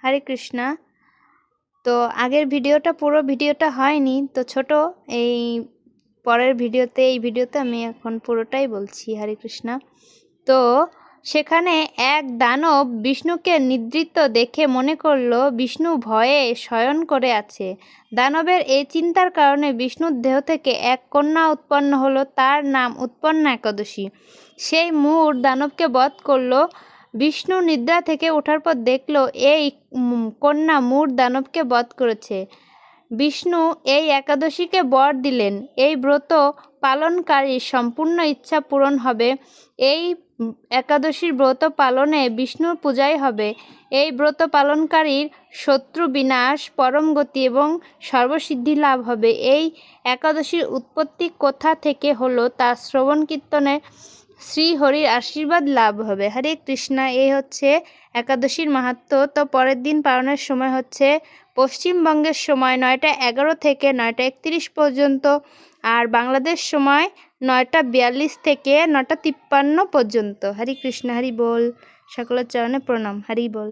হরে কৃষ্ণা। তো আগের ভিডিওটা পুরো ভিডিওটা হয়নি, তো ছোট এই পরের ভিডিওতে এই ভিডিওতে আমি এখন পুরোটাই বলছি। হরে কৃষ্ণা। তো সেখানে এক দানব বিষ্ণুকে নিদ্রিত দেখে মনে করল বিষ্ণু ভয়ে শয়ন করে আছে। দানবের এই চিন্তার কারণে বিষ্ণুর দেহ থেকে এক কন্যা উৎপন্ন হলো, তার নাম উৎপন্না একাদশী। সেই মূঢ় দানবকে বধ করল। বিষ্ণু নিদ্রা থেকে ওঠার পর দেখল এই কন্যা মূঢ় দানবকে বধ করেছে। বিষ্ণু এই একাদশীকে বর দিলেন, এই ব্রত পালনকারীর সম্পূর্ণ ইচ্ছা পূরণ হবে। এই একাদশীর ব্রত পালনে বিষ্ণুর পূজাই হবে। এই ব্রত পালনকারীর শত্রু বিনাশ, পরম গতি এবং সর্বসিদ্ধি লাভ হবে। এই একাদশীর উৎপত্তি কোথা থেকে হলো তা শ্রবণ কীর্তনে শ্রী হরির আশীর্বাদ লাভ হবে। হরে কৃষ্ণা। এই হচ্ছে একাদশীর মাহাত্ম্য। তো পরের দিন পালনের সময় হচ্ছে পশ্চিমবঙ্গের সময় 9টা 11 থেকে 9টা 31 পর্যন্ত, আর বাংলাদেশ সময় 9টা 42 থেকে 9টা 53 পর্যন্ত। হরে কৃষ্ণ। হরি বল। সকলের চরণে প্রণাম। হরি বল।